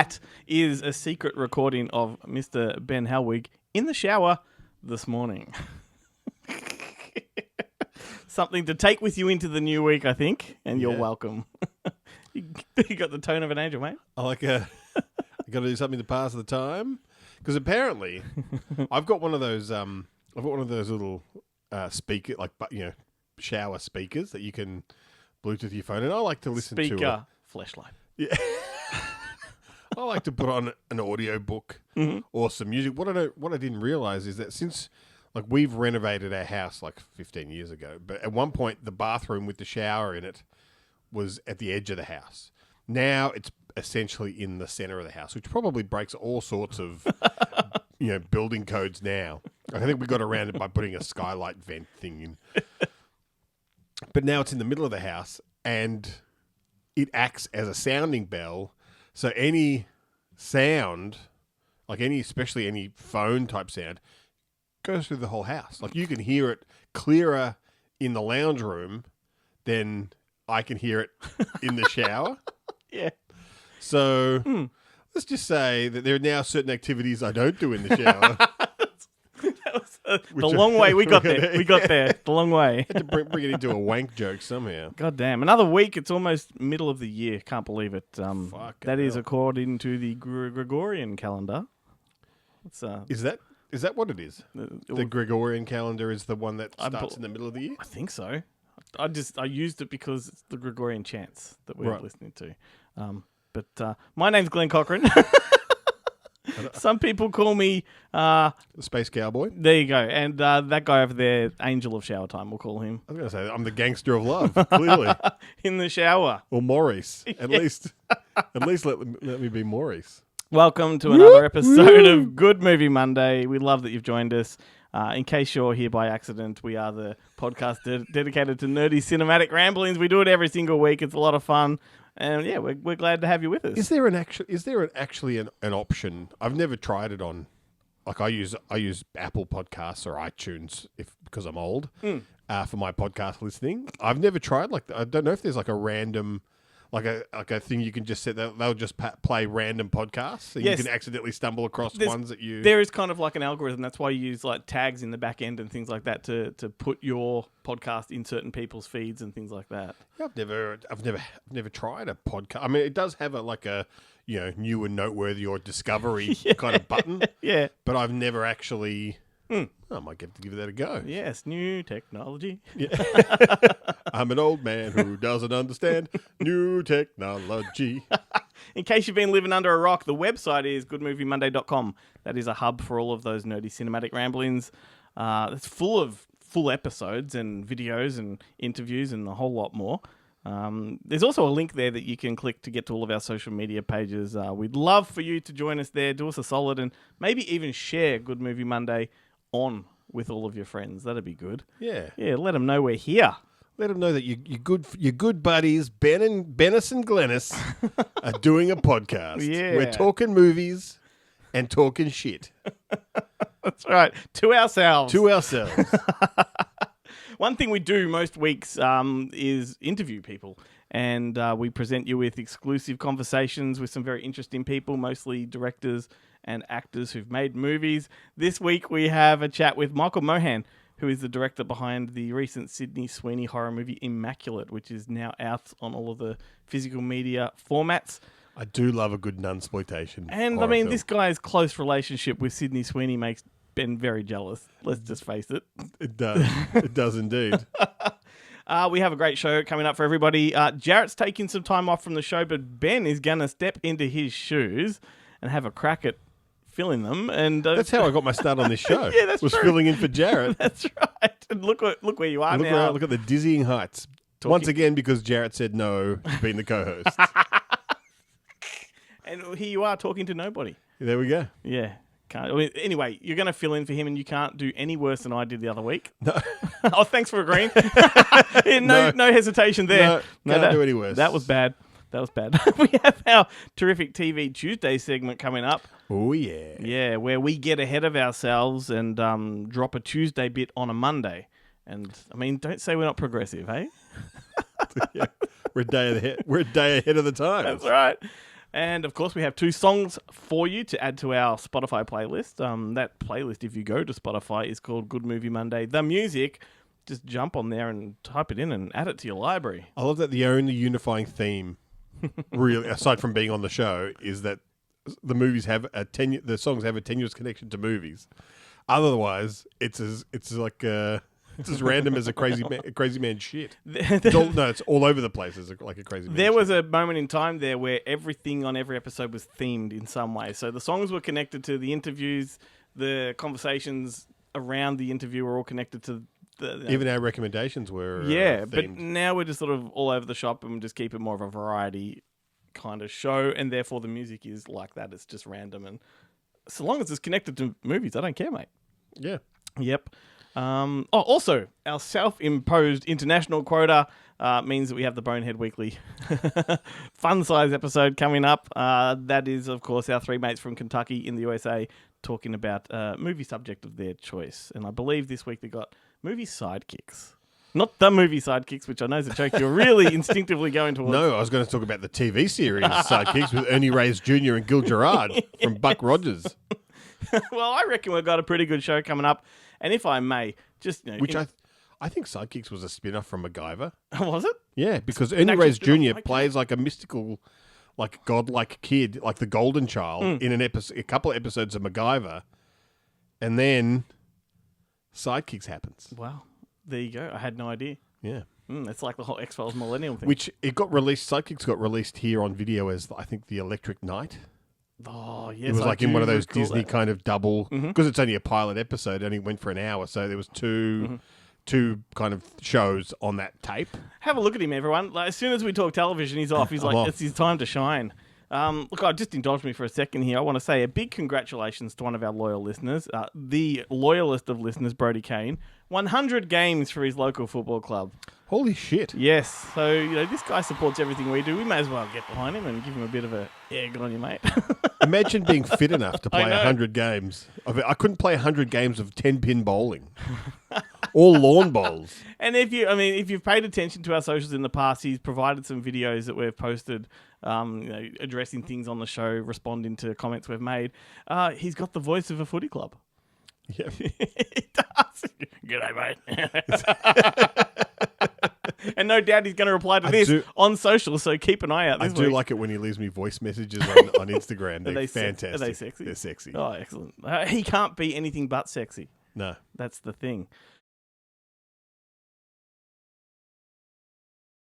that is a secret recording of Mr. Ben Helwig in the shower this morning. Something to take with you into the new week, I think, and you're welcome. You got the tone of an angel, mate. I like you got to do something to pass the time, because apparently I've got one of those little speaker, like shower speakers that you can Bluetooth your phone, and I like to listen to flashlight. Yeah. I like to put on an audio book or some music. What I didn't realize is that since we've renovated our house 15 years ago, but at one point the bathroom with the shower in it was at the edge of the house. Now it's essentially in the center of the house, which probably breaks all sorts of building codes now. I think we got around it by putting a skylight vent thing in. But now it's in the middle of the house and it acts as a sounding bell. So any sound, especially any phone type sound, goes through the whole house. You can hear it clearer in the lounge room than I can hear it in the shower. Yeah. So let's just say that there are now certain activities I don't do in the shower. That was the long way we got there. We got there. The long way. Had to bring it into a wank joke somehow. God damn. Another week. It's almost middle of the year. Can't believe it. That is according to the Gregorian calendar. Is that what it is? The Gregorian calendar is the one that starts in the middle of the year? I think so. I used it because it's the Gregorian chants that we're listening to. But my name's Glenn Cochran. Some people call me... the Space Cowboy. There you go. And that guy over there, Angel of Shower Time, we'll call him. I was going to say, I'm the gangster of love, clearly. In the shower. Or Maurice. At least let me be Maurice. Welcome to another episode of Good Movie Monday. We love that you've joined us. In case you're here by accident, we are the podcast dedicated to nerdy cinematic ramblings. We do it every single week. It's a lot of fun. And yeah, we're glad to have you with us. Is there actually an option? I've never tried it on. I use Apple Podcasts or iTunes because I'm old for my podcast listening. I've never tried I don't know if there's a random a thing you can just set that they'll just play random podcasts, and you can accidentally stumble across ones that you. There is kind of an algorithm. That's why you use tags in the back end and things like that to put your podcast in certain people's feeds and things like that. Yeah, I've never tried a podcast. I mean, it does have a new and noteworthy or discovery kind of button. Yeah, but I've never actually. I might get to give that a go. Yes, new technology. Yeah. I'm an old man who doesn't understand new technology. In case you've been living under a rock, the website is goodmoviemonday.com. That is a hub for all of those nerdy cinematic ramblings. It's full of full episodes and videos and interviews and a whole lot more. There's also a link there that you can click to get to all of our social media pages. We'd love for you to join us there. Do us a solid and maybe even share Good Movie Monday on with all of your friends. That'd be good. Yeah. Yeah, let them know we're here. Let them know that your good buddies, Bennis and Glennis, are doing a podcast. Yeah. We're talking movies and talking shit. That's right. To ourselves. One thing we do most weeks is interview people. And we present you with exclusive conversations with some very interesting people, mostly directors and actors who've made movies. This week we have a chat with Michael Mohan, who is the director behind the recent Sydney Sweeney horror movie Immaculate, which is now out on all of the physical media formats. I do love a good nunsploitation. And I mean, this guy's close relationship with Sydney Sweeney makes Ben very jealous. Let's just face it. It does. It does indeed. We have a great show coming up for everybody. Jarrett's taking some time off from the show, but Ben is going to step into his shoes and have a crack at filling them. And that's how I got my start on this show. Yeah, that's was true. Filling in for Jarrett. That's right. And look where you are now. Look at the dizzying heights. Once again, because Jarrett said no to being the co-host. And here you are talking to nobody. There we go. Yeah. Anyway, you're going to fill in for him, and you can't do any worse than I did the other week. No. Oh, thanks for agreeing. No hesitation there. No, can't do any worse. That was bad. We have our terrific TV Tuesday segment coming up. Oh, yeah. Yeah, where we get ahead of ourselves and drop a Tuesday bit on a Monday. And, I mean, don't say we're not progressive, hey? Yeah. We're a day ahead of the time. That's right. And, of course, we have 2 songs for you to add to our Spotify playlist. That playlist, if you go to Spotify, is called Good Movie Monday. The music, just jump on there and type it in and add it to your library. I love that the only unifying theme, really, aside from being on the show, is that the movies have the songs have a tenuous connection to movies. Otherwise, it's as random as a crazy man shit. It's all over the place as like a crazy man There was a moment in time there where everything on every episode was themed in some way. So the songs were connected to the interviews, the conversations around the interview were all connected to even our recommendations were themed. But themed. now we're just sort of all over the shop and we just keep it more of a variety kind of show, and therefore the music is like that. It's just random, and so long as it's connected to movies, I don't care, mate. Yeah. Yep. Also, our self-imposed international quota means that we have the Bonehead Weekly fun-size episode coming up. That is, of course, our 3 mates from Kentucky in the USA talking about a movie subject of their choice. And I believe this week they got movie sidekicks. Not the movie sidekicks, which I know is a joke you're really instinctively going towards. No, I was going to talk about the TV series sidekicks with Ernie Reyes Jr. and Gil Gerard from Buck Rogers. Well, I reckon we've got a pretty good show coming up. And if I may, just... Which I think Sidekicks was a spin-off from MacGyver. Was it? Yeah, because Ernie Reyes Jr. plays like a mystical, like godlike kid, like the golden child, in a couple of episodes of MacGyver. And then Sidekicks happens. Wow. There you go. I had no idea. Yeah. It's like the whole X-Files Millennium thing. Which it got released, Sidekicks got released here on video as, I think, The Electric Knight. Oh, yes. It was like in one of those Disney that. kind of double, because it's only a pilot episode, only went for an hour, so there was two kind of shows on that tape. Have a look at him, everyone. Like, as soon as we talk television, he's off. He's like, off. It's his time to shine. Look, just indulge me for a second here. I want to say a big congratulations to one of our loyal listeners, the loyalist of listeners, Brody Kane. 100 games for his local football club. Holy shit. Yes. So, this guy supports everything we do. We may as well get behind him and give him a bit of a egg on you, mate. Imagine being fit enough to play 100 games. I couldn't play 100 games of 10-pin bowling. All lawn bowls. And if you've paid attention to our socials in the past, he's provided some videos that we've posted, addressing things on the show, responding to comments we've made. He's got the voice of a footy club. Yeah. He does. G'day, mate. And no doubt he's going to reply to this on social, so keep an eye out. I This do week. like it when he leaves me voice messages on Instagram. They're fantastic. Are they sexy? They're sexy. Oh, excellent. He can't be anything but sexy. No. That's the thing.